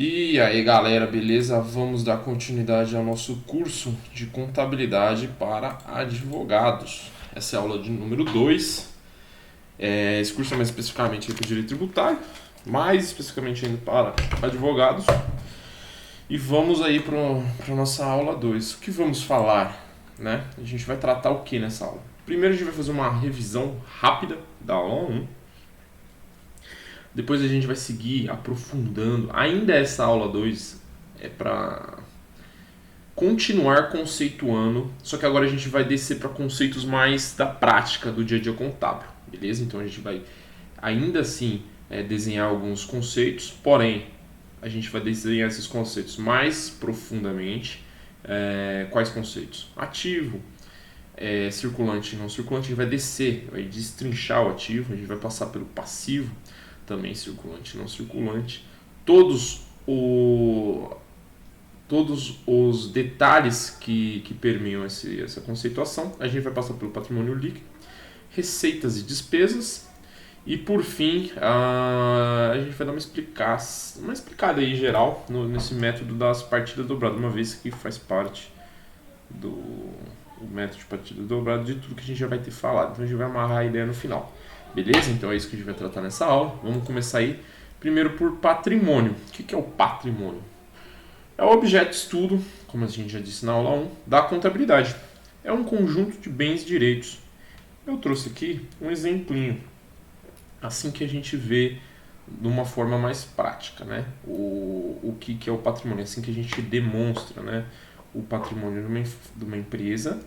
E aí galera, beleza? Vamos dar continuidade ao nosso curso de contabilidade para advogados. Essa é a aula de número 2. Esse curso é mais especificamente para o direito tributário, mais especificamente ainda para advogados. E vamos aí para a nossa aula 2. O que vamos falar? Né? A gente vai tratar o que nessa aula? Primeiro a gente vai fazer uma revisão rápida da aula 1. Depois a gente vai seguir aprofundando. Ainda essa aula 2 é para continuar conceituando, só que agora a gente vai descer para conceitos mais da prática do dia a dia contábil, beleza? Então a gente vai ainda assim desenhar alguns conceitos, porém a gente vai desenhar esses conceitos mais profundamente. Quais conceitos? Ativo, circulante e não circulante, a gente vai descer, vai destrinchar o ativo, a gente vai passar pelo passivo, também circulante e não circulante, todos os detalhes que permeiam essa conceituação. A gente vai passar pelo patrimônio líquido, receitas e despesas, e por fim a gente vai dar uma explicada aí geral nesse método das partidas dobradas, uma vez que faz parte do método de partida dobrada de tudo que a gente já vai ter falado. Então a gente vai amarrar a ideia no final, beleza? Então é isso que a gente vai tratar nessa aula. Vamos começar aí primeiro por patrimônio. O que é o patrimônio? É o objeto de estudo, como a gente já disse na aula 1, da contabilidade. É um conjunto de bens e direitos. Eu trouxe aqui um exemplinho, assim que a gente vê de uma forma mais prática, né? O que é o patrimônio, assim que a gente demonstra, né? O patrimônio de uma empresa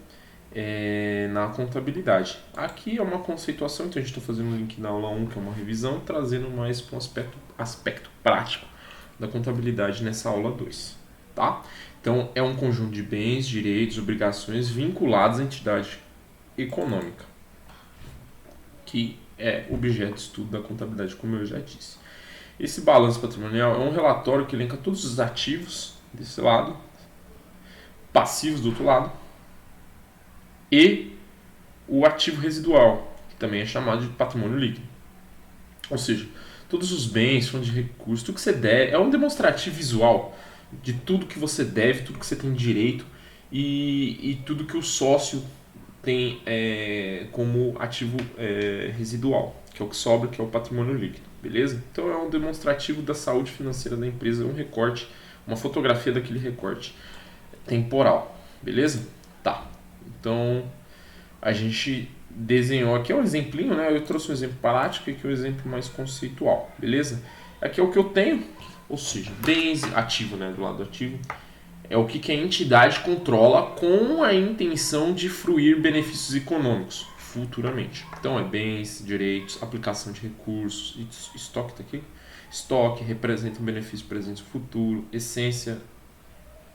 na contabilidade. Aqui é uma conceituação, então a gente está fazendo um link na aula 1, que é uma revisão, trazendo mais para um aspecto prático da contabilidade nessa aula 2. Tá? Então, é um conjunto de bens, direitos, obrigações vinculados à entidade econômica, que é objeto de estudo da contabilidade, como eu já disse. Esse balanço patrimonial é um relatório que elenca todos os ativos desse lado, passivos do outro lado, e o ativo residual, que também é chamado de patrimônio líquido. Ou seja, todos os bens, fontes de recursos, tudo que você deve, é um demonstrativo visual de tudo que você deve, tudo que você tem direito e tudo que o sócio tem como ativo residual, que é o que sobra, que é o patrimônio líquido, beleza? Então é um demonstrativo da saúde financeira da empresa, um recorte, uma fotografia daquele recorte temporal, beleza? Tá, então a gente desenhou aqui, é um exemplinho, né? Eu trouxe um exemplo prático e aqui é um exemplo mais conceitual, beleza? Aqui é o que eu tenho, ou seja, bens ativo, né? Do lado ativo, é o que a entidade controla com a intenção de fruir benefícios econômicos futuramente. Então é bens, direitos, aplicação de recursos, estoque tá aqui. Estoque representa um benefício presente e futuro, essência.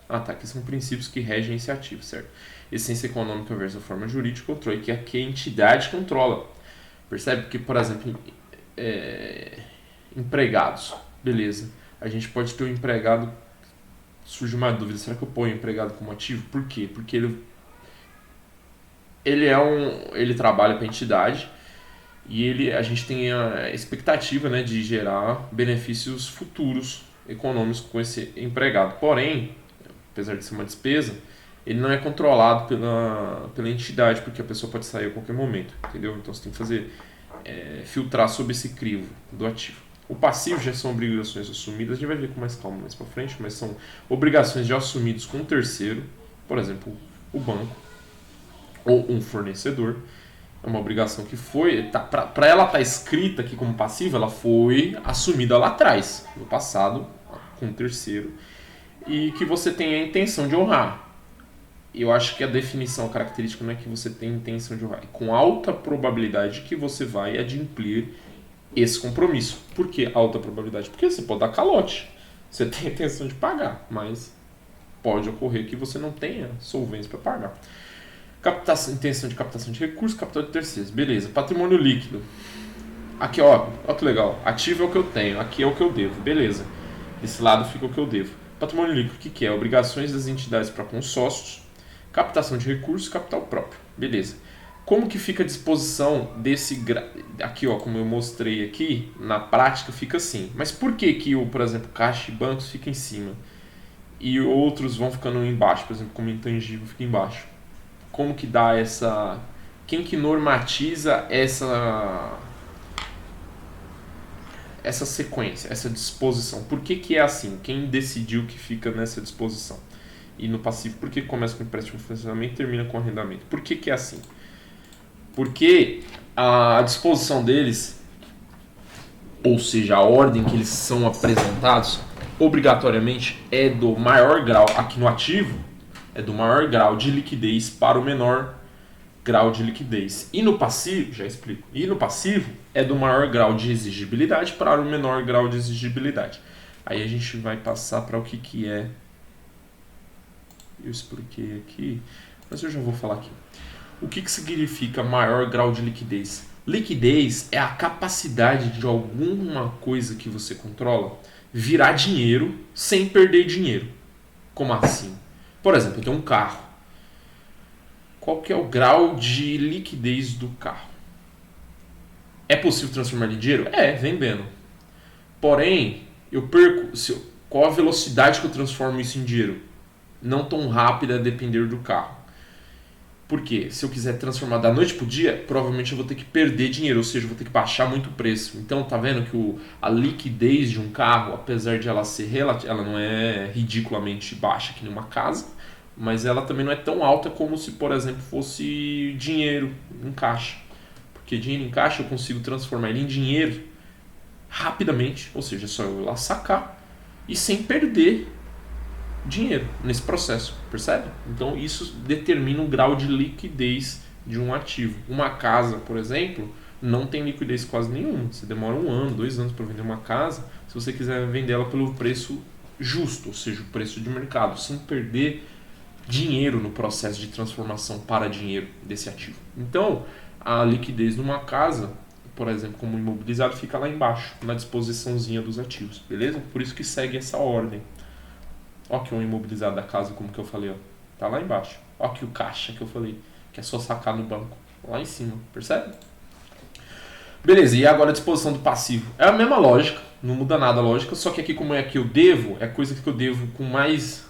Aqui são princípios que regem esse ativo, certo? Essência econômica versus a forma jurídica, controle, que aqui a entidade controla. Percebe que, por exemplo, empregados, beleza. A gente pode ter um empregado, surge uma dúvida, será que eu ponho o empregado como ativo? Por quê? Porque ele trabalha para a entidade e a gente tem a expectativa, né, de gerar benefícios futuros econômicos com esse empregado. Porém, apesar de ser uma despesa, ele não é controlado pela entidade, porque a pessoa pode sair a qualquer momento, entendeu? Então você tem que fazer filtrar sobre esse crivo do ativo. O passivo já são obrigações assumidas, a gente vai ver com mais calma mais para frente, mas são obrigações já assumidas com um terceiro, por exemplo, o banco ou um fornecedor. É uma obrigação que foi, para ela estar escrita aqui como passiva, ela foi assumida lá atrás, no passado, com um terceiro, e que você tem a intenção de honrar. Eu acho que a definição, a característica não é que você tem intenção de honrar, é com alta probabilidade que você vai adimplir esse compromisso. Por que alta probabilidade? Porque você pode dar calote, você tem a intenção de pagar, mas pode ocorrer que você não tenha solvência para pagar. Intenção de captação de recursos, capital de terceiros, beleza. Patrimônio líquido. Aqui, ó que legal. Ativo é o que eu tenho, aqui é o que eu devo, beleza. Desse lado fica o que eu devo. Patrimônio líquido, o que é? Obrigações das entidades para consórcios, captação de recursos, capital próprio, beleza. Como que fica a disposição desse aqui, ó, como eu mostrei aqui, na prática fica assim. Mas por que que por exemplo, caixa e bancos fica em cima e outros vão ficando embaixo, por exemplo, como intangível fica embaixo? Como que dá essa, quem que normatiza essa sequência, essa disposição? Por que que é assim? Quem decidiu que fica nessa disposição? E no passivo, por que começa com empréstimo de financiamento e termina com arrendamento? Por que que é assim? Porque a disposição deles, ou seja, a ordem que eles são apresentados, obrigatoriamente é do maior grau, aqui no ativo, é do maior grau de liquidez para o menor grau de liquidez. E no passivo, já explico, e no passivo é do maior grau de exigibilidade para o menor grau de exigibilidade. Aí a gente vai passar para o que é. Eu expliquei aqui, mas eu já vou falar aqui. O que significa maior grau de liquidez? Liquidez é a capacidade de alguma coisa que você controla virar dinheiro sem perder dinheiro. Como assim? Por exemplo, eu tenho um carro. Qual que é o grau de liquidez do carro? É possível transformar ele em dinheiro? É, vendendo. Porém, eu perco. Qual a velocidade que eu transformo isso em dinheiro? Não tão rápida a depender do carro. Por quê? Se eu quiser transformar da noite pro dia, provavelmente eu vou ter que perder dinheiro, ou seja, eu vou ter que baixar muito o preço. Então, tá vendo que a liquidez de um carro, apesar de ela ser ela não é ridiculamente baixa que numa casa, mas ela também não é tão alta como se, por exemplo, fosse dinheiro em caixa. Porque dinheiro em caixa eu consigo transformar ele em dinheiro rapidamente, ou seja, é só eu ir lá sacar e sem perder dinheiro nesse processo, percebe? Então isso determina o grau de liquidez de um ativo. Uma casa, por exemplo, não tem liquidez quase nenhuma. Você demora 1 ano, 2 anos para vender uma casa, se você quiser vender ela pelo preço justo, ou seja, o preço de mercado, sem perder dinheiro no processo de transformação para dinheiro desse ativo. Então, a liquidez de uma casa, por exemplo, como imobilizado, fica lá embaixo, na disposiçãozinha dos ativos, beleza? Por isso que segue essa ordem. Ó que o imobilizado da casa, como que eu falei, ó, tá lá embaixo. Ó que o caixa que eu falei, que é só sacar no banco, lá em cima, percebe? Beleza, e agora a disposição do passivo. É a mesma lógica, não muda nada a lógica, só que aqui como é que eu devo, é coisa que eu devo com mais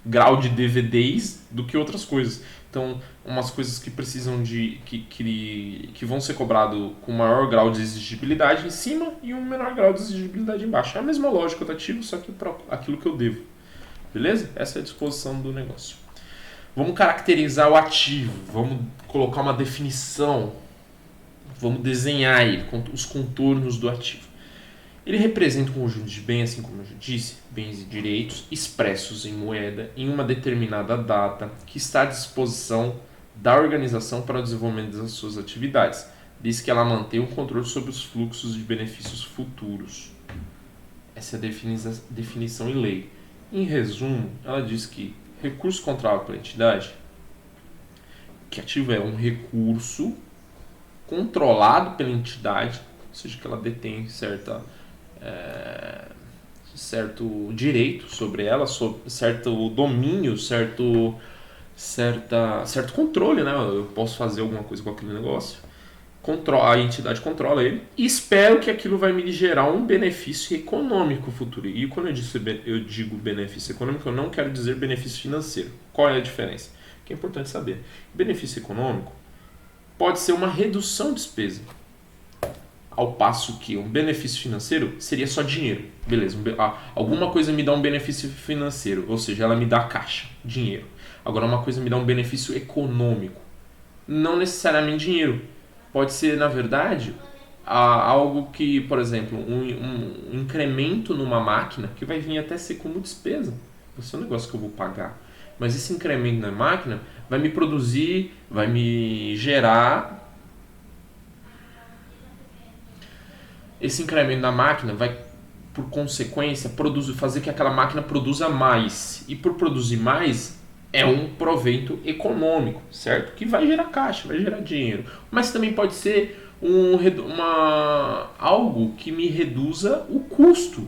grau de devedez do que outras coisas. Então, umas coisas que precisam de que vão ser cobrado com maior grau de exigibilidade em cima e um menor grau de exigibilidade embaixo. É a mesma lógica do ativo, só que para aquilo que eu devo. Beleza? Essa é a disposição do negócio. Vamos caracterizar o ativo, vamos colocar uma definição, vamos desenhar ele, os contornos do ativo. Ele representa um conjunto de bens, assim como eu já disse, bens e direitos expressos em moeda em uma determinada data que está à disposição da organização para o desenvolvimento das suas atividades, desde que ela mantenha o controle sobre os fluxos de benefícios futuros. Essa é a definição em lei. Em resumo, ela diz que recurso controlado pela entidade, que ativo é um recurso controlado pela entidade, ou seja, que ela detém certo direito sobre ela, certo domínio, certo controle, né? Eu posso fazer alguma coisa com aquele negócio. A entidade controla ele e espero que aquilo vai me gerar um benefício econômico futuro. E quando eu digo benefício econômico, eu não quero dizer benefício financeiro. Qual é a diferença? Que é importante saber. Benefício econômico pode ser uma redução de despesa, ao passo que um benefício financeiro seria só dinheiro. Beleza, alguma coisa me dá um benefício financeiro, ou seja, ela me dá caixa, dinheiro. Agora uma coisa me dá um benefício econômico, não necessariamente dinheiro. Pode ser, na verdade, algo que, por exemplo, um incremento numa máquina que vai vir até ser como despesa. Vai ser um negócio que eu vou pagar. Mas esse incremento na máquina vai me produzir, vai me gerar. Esse incremento na máquina vai, por consequência, fazer que aquela máquina produza mais. E por produzir mais, é um provento econômico, certo? Que vai gerar caixa, vai gerar dinheiro. Mas também pode ser algo que me reduza o custo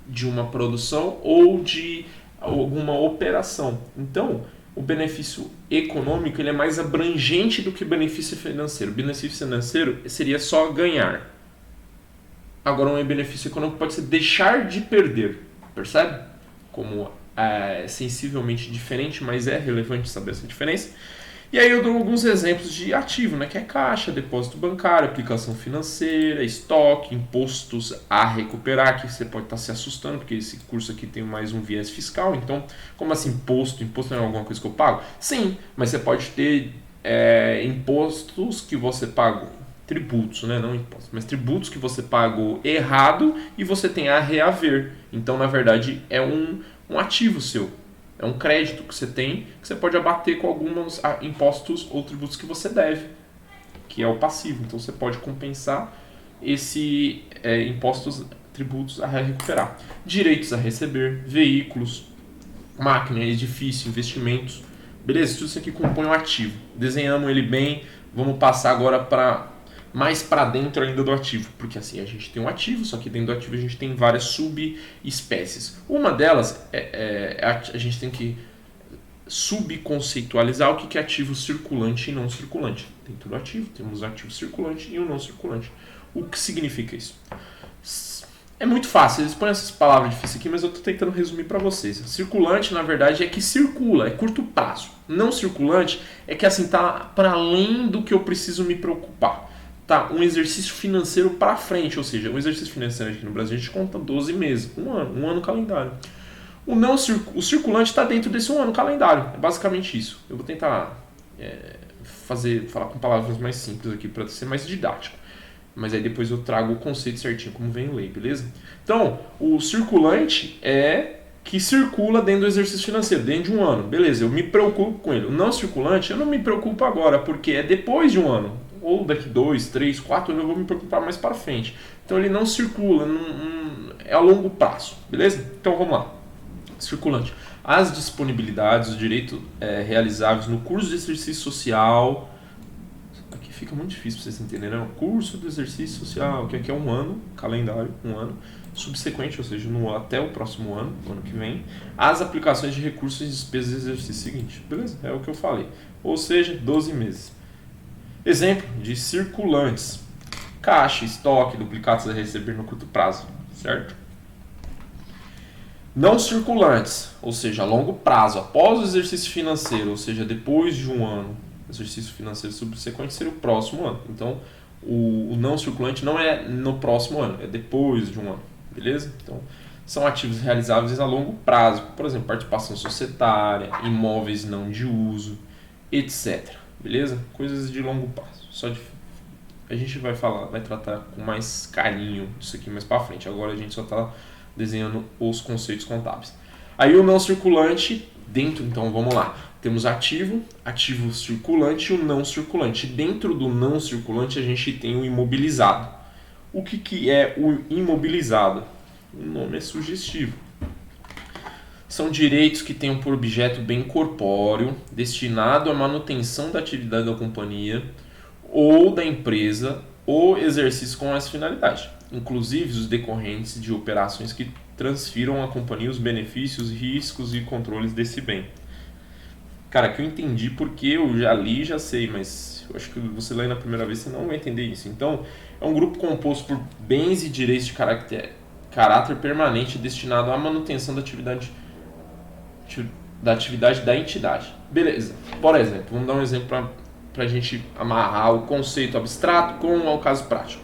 de uma produção ou de alguma operação. Então, o benefício econômico ele é mais abrangente do que o benefício financeiro. O benefício financeiro seria só ganhar. Agora, um benefício econômico pode ser deixar de perder, percebe? Como é sensivelmente diferente, mas é relevante saber essa diferença. E aí eu dou alguns exemplos de ativo, né? Que é caixa, depósito bancário, aplicação financeira, estoque, impostos a recuperar, que você pode estar se assustando, porque esse curso aqui tem mais um viés fiscal. Então, como assim imposto? Imposto não é alguma coisa que eu pago? Sim, mas você pode ter impostos que você pagou, tributos, né? Não impostos, mas tributos que você pagou errado e você tem a reaver. Então, na verdade, é um ativo seu. É um crédito que você tem, que você pode abater com alguns impostos ou tributos que você deve, que é o passivo. Então você pode compensar esse impostos, tributos a recuperar. Direitos a receber, veículos, máquina, edifício, investimentos. Beleza? Tudo isso aqui compõe um ativo. Desenhamos ele bem. Vamos passar agora mais para dentro ainda do ativo, porque assim a gente tem um ativo, só que dentro do ativo a gente tem várias subespécies. Uma delas a gente tem que subconceitualizar o que é ativo circulante e não circulante. Dentro do ativo temos o ativo circulante e o não circulante. O que significa isso? É muito fácil, eles põem essas palavras difíceis aqui, mas eu estou tentando resumir para vocês. Circulante, na verdade, é que circula, é curto prazo. Não circulante é que assim tá para além do que eu preciso me preocupar. Tá, um exercício financeiro para frente, ou seja, um exercício financeiro aqui no Brasil a gente conta 12 meses, um ano calendário. O circulante está dentro desse um ano calendário, é basicamente isso. Eu vou tentar falar com palavras mais simples aqui para ser mais didático, mas aí depois eu trago o conceito certinho como vem em lei, beleza? Então, o circulante é que circula dentro do exercício financeiro, dentro de um ano, beleza, eu me preocupo com ele. O não circulante eu não me preocupo agora, porque é depois de um ano. Ou daqui 2, 3, 4 anos eu vou me preocupar mais para frente. Então ele não circula, é a longo prazo, beleza? Então vamos lá. Circulante. As disponibilidades, os direitos realizáveis no curso de exercício social. Aqui fica muito difícil para vocês entenderem. O curso de exercício social, que aqui é um ano, calendário, um ano. Subsequente, ou seja, até o próximo ano, ano que vem. As aplicações de recursos e despesas do exercício seguinte. Beleza? É o que eu falei. Ou seja, 12 meses. Exemplo de circulantes: caixa, estoque, duplicados a receber no curto prazo, certo? Não circulantes, ou seja, a longo prazo, após o exercício financeiro, ou seja, depois de um ano, exercício financeiro subsequente seria o próximo ano. Então, o não circulante não é no próximo ano, é depois de um ano, beleza? Então, são ativos realizáveis a longo prazo, por exemplo, participação societária, imóveis não de uso, etc. Beleza? Coisas de longo prazo. A gente vai tratar com mais carinho disso aqui mais para frente. Agora a gente só está desenhando os conceitos contábeis. Aí o não circulante, dentro, então vamos lá. Temos ativo circulante e o não circulante. Dentro do não circulante a gente tem o imobilizado. O que é o imobilizado? O nome é sugestivo. São direitos que tenham por objeto bem corpóreo, destinado à manutenção da atividade da companhia ou da empresa ou exercício com essa finalidade, inclusive os decorrentes de operações que transfiram à companhia os benefícios, riscos e controles desse bem. Cara, que eu entendi porque eu já li e já sei, mas eu acho que você lê na primeira vez você não vai entender isso. Então, é um grupo composto por bens e direitos de caráter permanente destinado à manutenção da atividade da entidade. Beleza. Por exemplo, vamos dar um exemplo para a gente amarrar o conceito abstrato com o caso prático.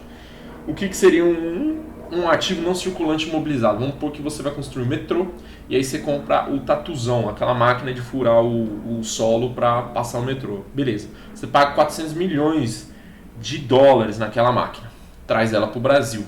O que seria um ativo não circulante imobilizado? Vamos supor que você vai construir um metrô e aí você compra o tatuzão, aquela máquina de furar o solo para passar o metrô. Beleza. Você paga 400 milhões de dólares naquela máquina. Traz ela para o Brasil.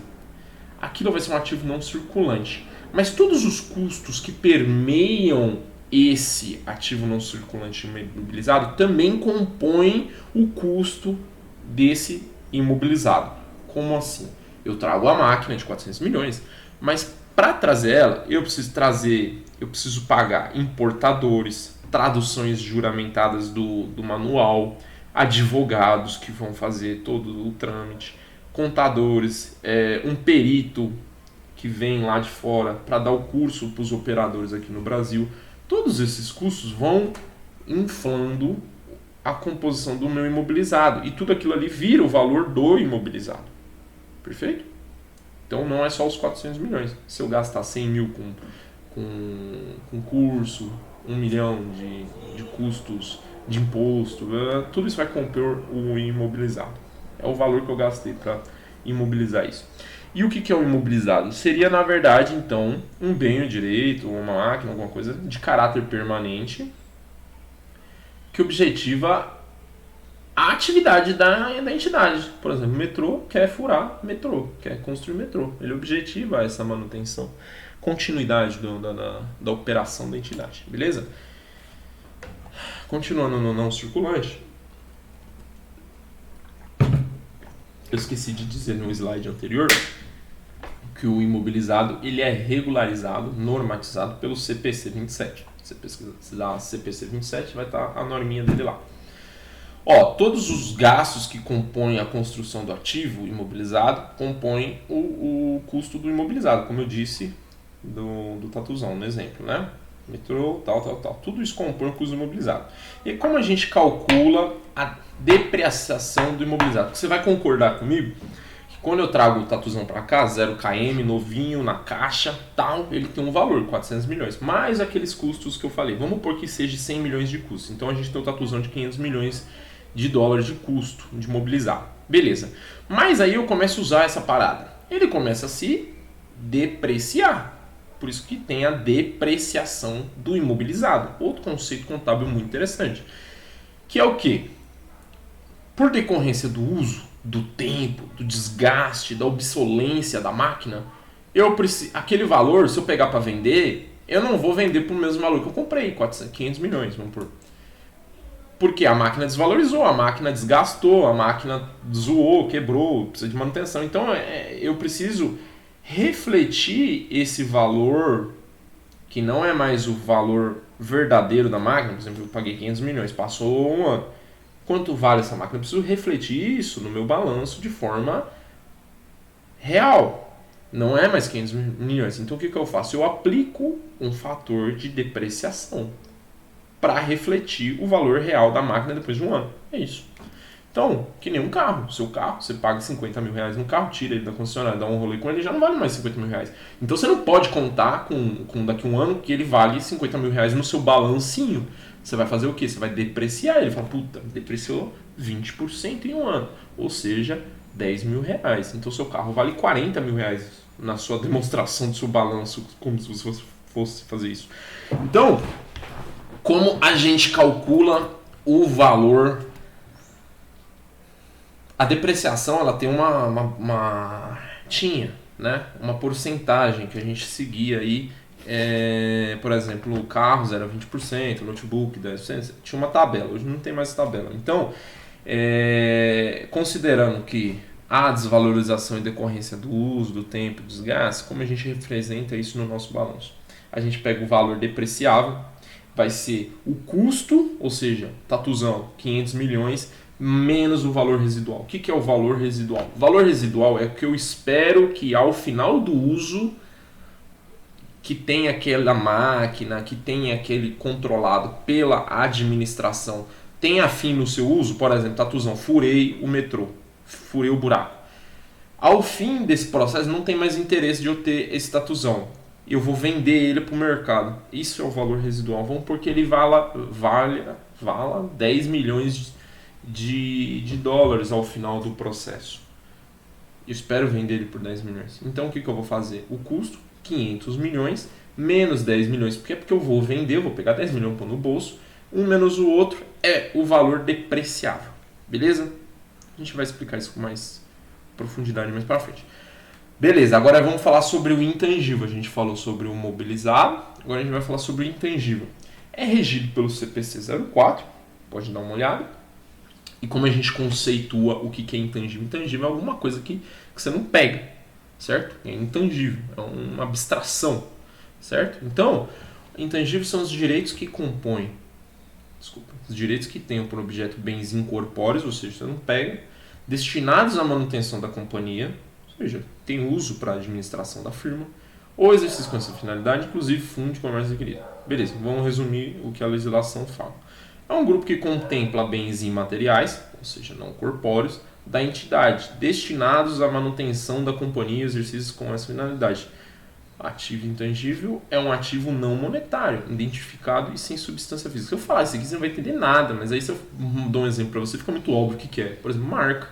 Aquilo vai ser um ativo não circulante. Mas todos os custos que permeiam esse ativo não circulante imobilizado também compõem o custo desse imobilizado. Como assim? Eu trago a máquina de 400 milhões, mas para trazer ela, eu preciso pagar importadores, traduções juramentadas do manual, advogados que vão fazer todo o trâmite, contadores, um perito que vem lá de fora para dar o curso para os operadores aqui no Brasil. Todos esses custos vão inflando a composição do meu imobilizado. E tudo aquilo ali vira o valor do imobilizado. Perfeito? Então não é só os 400 milhões. Se eu gastar 100 mil com curso, 1 milhão de custos de imposto, tudo isso vai compor o imobilizado. É o valor que eu gastei para imobilizar isso. E o que é o imobilizado? Seria, na verdade, então, um bem ou direito, uma máquina, alguma coisa de caráter permanente que objetiva a atividade da entidade. Por exemplo, o metrô quer furar metrô, quer construir metrô. Ele objetiva essa manutenção, continuidade da operação da entidade. Beleza? Continuando no não circulante, eu esqueci de dizer no slide anterior que o imobilizado ele é regularizado, normatizado pelo CPC 27. Você pesquisar CPC 27, vai estar a norminha dele lá. Todos os gastos que compõem a construção do ativo imobilizado compõem o custo do imobilizado, como eu disse do Tatuzão, no exemplo, né? Metrô, tal. Tudo isso compõe o custo do imobilizado. E como a gente calcula a depreciação do imobilizado? Porque você vai concordar comigo que quando eu trago o Tatuzão para cá, 0 km, novinho, na caixa, tal, ele tem um valor, 400 milhões. Mais aqueles custos que eu falei. Vamos supor que seja 100 milhões de custos. Então a gente tem o Tatuzão de 500 milhões de dólares de custo de mobilizar. Beleza. Mas aí eu começo a usar essa parada. Ele começa a se depreciar. Por isso que tem a depreciação do imobilizado. Outro conceito contábil muito interessante. Que é o quê? Por decorrência do uso, do tempo, do desgaste, da obsolência da máquina, aquele valor, se eu pegar para vender, eu não vou vender por mesmo valor que eu comprei, 500 milhões, vamos por. Porque a máquina desvalorizou, a máquina desgastou, a máquina zoou, quebrou, precisa de manutenção. Então eu preciso refletir esse valor, que não é mais o valor verdadeiro da máquina. Por exemplo, eu paguei 500 milhões, passou um ano. Quanto vale essa máquina? Eu preciso refletir isso no meu balanço de forma real. Não é mais 500 milhões. Então o que eu faço? Eu aplico um fator de depreciação para refletir o valor real da máquina depois de um ano. É isso. Então, que nem um carro. Seu carro, você paga 50 mil reais no carro, tira ele da concessionária, dá um rolê com ele, já não vale mais 50 mil reais. Então você não pode contar com daqui a um ano que ele vale 50 mil reais no seu balancinho. Você vai fazer o quê? Você vai depreciar ele. Fala, puta, depreciou 20% em um ano. Ou seja, 10 mil reais. Então seu carro vale 40 mil reais na sua demonstração do seu balanço, como se você fosse fazer isso. Então, como a gente calcula o valor? A depreciação ela tem uma porcentagem que a gente seguia aí. Por exemplo, o carro 0,20%, o notebook 10%, tinha uma tabela, hoje não tem mais tabela. Então, considerando que há desvalorização em decorrência do uso, do tempo, do desgaste, como a gente representa isso no nosso balanço? A gente pega o valor depreciável, vai ser o custo, ou seja, Tatuzão, 500 milhões, menos o valor residual. O que é o valor residual? O valor residual é o que eu espero que ao final do uso, que tem aquela máquina, que tem aquele controlado pela administração, tenha fim no seu uso. Por exemplo, Tatuzão, furei o metrô, furei o buraco. Ao fim desse processo, não tem mais interesse de eu ter esse Tatuzão. Eu vou vender ele para o mercado. Isso é o valor residual. Vamos porque ele vala 10 milhões de dólares ao final do processo. Eu espero vender ele por 10 milhões. Então o que eu vou fazer? O custo, 500 milhões, menos 10 milhões. Porque eu vou vender, eu vou pegar 10 milhões e pôr no bolso. Um menos o outro é o valor depreciável. Beleza? A gente vai explicar isso com mais profundidade mais para frente. Beleza, agora vamos falar sobre o intangível. A gente falou sobre o mobilizado, agora a gente vai falar sobre o intangível. É regido pelo CPC 04, pode dar uma olhada. E como a gente conceitua o que é intangível? Intangível é alguma coisa que você não pega, certo? É intangível, é uma abstração, certo? Então, intangíveis são os direitos que compõem, os direitos que tenham por objeto bens incorpóreos, ou seja, você não pega, destinados à manutenção da companhia, ou seja, tem uso para a administração da firma, ou exercício com essa finalidade, inclusive fundo de comércio adquirido. Beleza, vamos resumir o que a legislação fala. É um grupo que contempla bens imateriais, ou seja, não corpóreos, da entidade, destinados à manutenção da companhia e exercícios com essa finalidade. Ativo intangível é um ativo não monetário, identificado e sem substância física. Se eu falar isso aqui, você não vai entender nada, mas aí se eu dou um exemplo para você, fica muito óbvio o que é. Por exemplo, marca.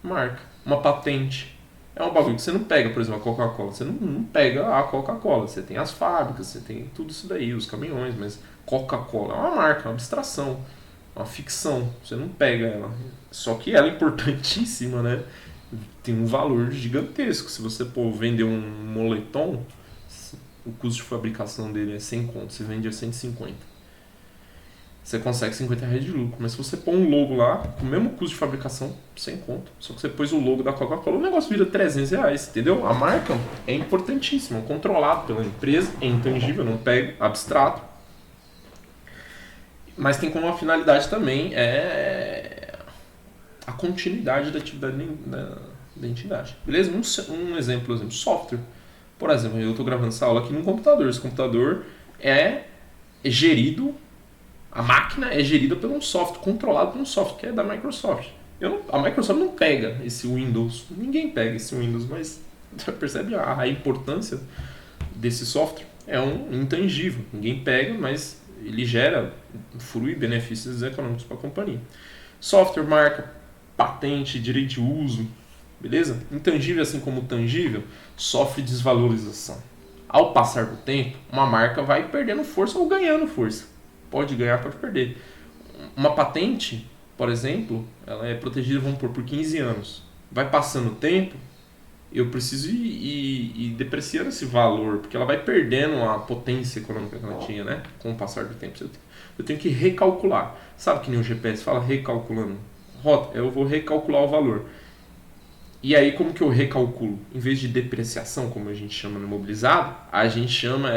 Marca. Uma patente. É um bagulho que você não pega, por exemplo, a Coca-Cola. Você não pega a Coca-Cola. Você tem as fábricas, você tem tudo isso daí, os caminhões, mas Coca-Cola é uma marca, uma abstração, uma ficção. Você não pega ela. Só que ela é importantíssima, né? Tem um valor gigantesco. Se você vender um moletom, o custo de fabricação dele é 100 conto, você vende a 150. Você consegue 50 reais de lucro. Mas se você pôr um logo lá, com o mesmo custo de fabricação, 100 conto. Só que você pôs o logo da Coca-Cola, o negócio vira 300 reais, entendeu? A marca é importantíssima, controlado pela empresa, é intangível, não pega, abstrato. Mas tem como uma finalidade também a continuidade da atividade da entidade. Beleza? Um exemplo, software. Por exemplo, eu estou gravando essa aula aqui num computador. Esse computador é gerido, a máquina é gerida por um software, controlado por um software que é da Microsoft. A Microsoft não pega esse Windows, ninguém pega esse Windows, mas você percebe a importância desse software. É um intangível, ninguém pega, mas ele gera, frui benefícios econômicos para a companhia. Software, marca, patente, direito de uso, beleza? Intangível, assim como tangível, sofre desvalorização. Ao passar do tempo, uma marca vai perdendo força ou ganhando força. Pode ganhar, pode perder. Uma patente, por exemplo, ela é protegida, vamos por 15 anos. Vai passando o tempo, eu preciso ir depreciando esse valor, porque ela vai perdendo a potência econômica que ela tinha, né? Com o passar do tempo. Eu tenho que recalcular. Sabe que nem o GPS fala recalculando? Rota, eu vou recalcular o valor. E aí, como que eu recalculo? Em vez de depreciação, como a gente chama no imobilizado, a gente chama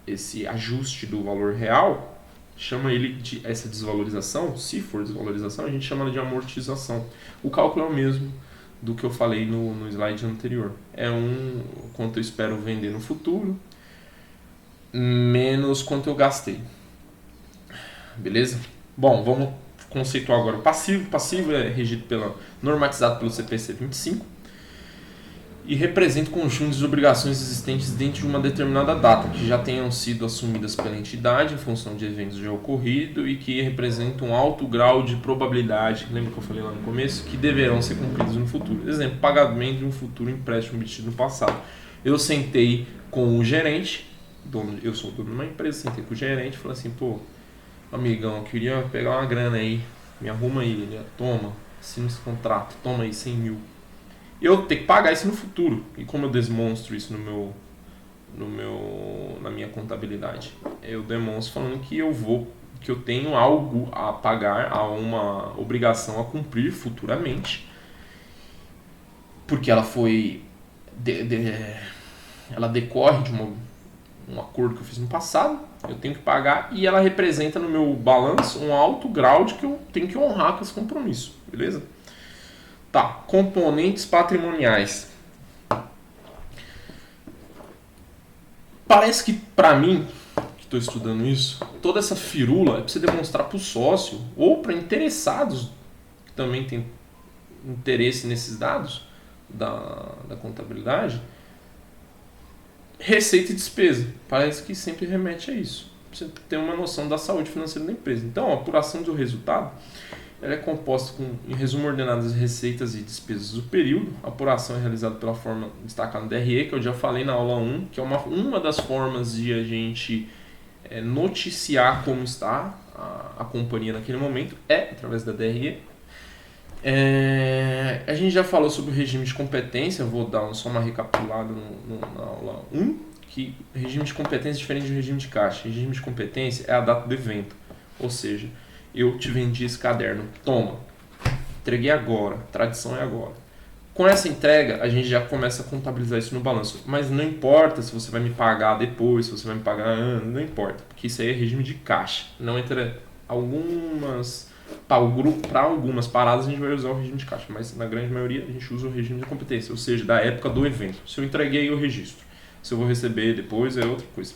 esse ajuste do valor real, chama ele de essa desvalorização. Se for desvalorização, a gente chama ela de amortização. O cálculo é o mesmo do que eu falei no slide anterior. É quanto eu espero vender no futuro, menos quanto eu gastei. Beleza? Bom, vamos conceituar agora o passivo. O passivo é regido normatizado pelo CPC 25 e representa conjuntos de obrigações existentes dentro de uma determinada data, que já tenham sido assumidas pela entidade em função de eventos já ocorridos e que representam um alto grau de probabilidade, lembra que eu falei lá no começo, que deverão ser cumpridos no futuro. Exemplo, pagamento de um futuro empréstimo obtido no passado. Eu sentei com o gerente, eu sou dono de uma empresa, sentei com o gerente e falei assim, pô, amigão, eu queria pegar uma grana aí, me arruma aí, ele, toma, assina esse contrato, toma aí 100 mil. Eu tenho que pagar isso no futuro. E como eu demonstro isso na minha contabilidade? Eu demonstro falando que eu tenho algo a pagar, há uma obrigação a cumprir futuramente, porque ela foi ela decorre de um acordo que eu fiz no passado. Eu tenho que pagar e ela representa no meu balanço um alto grau de que eu tenho que honrar com esse compromisso, beleza? Tá, componentes patrimoniais. Parece que, para mim, que estou estudando isso, toda essa firula é para você demonstrar para o sócio ou para interessados que também têm interesse nesses dados da contabilidade, receita e despesa. Parece que sempre remete a isso. Pra você ter uma noção da saúde financeira da empresa. Então, a apuração do resultado ela é composta em resumo ordenado das receitas e despesas do período. A apuração é realizada pela forma destacada no DRE, que eu já falei na aula 1, que é uma das formas de a gente noticiar como está a companhia naquele momento, através da DRE. A gente já falou sobre o regime de competência, eu vou dar só uma recapitulada na aula 1, que regime de competência é diferente do regime de caixa. Regime de competência é a data do evento, ou seja, eu te vendi esse caderno, toma, entreguei agora, tradição é agora. Com essa entrega, a gente já começa a contabilizar isso no balanço. Mas não importa se você vai me pagar depois, se você vai me pagar antes, não importa. Porque isso aí é regime de caixa. Não entra para algumas paradas a gente vai usar o regime de caixa. Mas na grande maioria a gente usa o regime de competência, ou seja, da época do evento. Se eu entreguei, eu registro. Se eu vou receber depois, é outra coisa.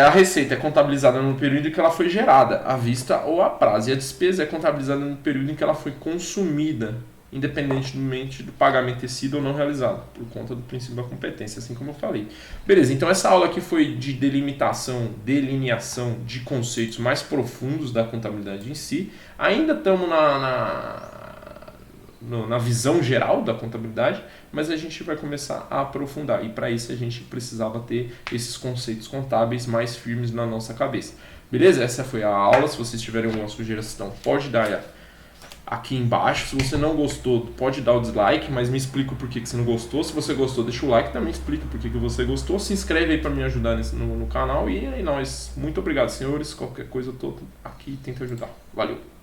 A receita é contabilizada no período em que ela foi gerada, à vista ou a prazo. E a despesa é contabilizada no período em que ela foi consumida, independentemente do pagamento ter sido ou não realizado, por conta do princípio da competência, assim como eu falei. Beleza, então essa aula aqui foi de delineação de conceitos mais profundos da contabilidade em si. Ainda estamos na visão geral da contabilidade, mas a gente vai começar a aprofundar. E para isso a gente precisava ter esses conceitos contábeis mais firmes na nossa cabeça. Beleza? Essa foi a aula. Se vocês tiverem alguma sugestão, pode dar aqui embaixo. Se você não gostou, pode dar o dislike, mas me explica por que você não gostou. Se você gostou, deixa o like, também explica por que você gostou. Se inscreve aí para me ajudar no canal. E aí nós, muito obrigado, senhores. Qualquer coisa eu tô aqui e tento ajudar. Valeu!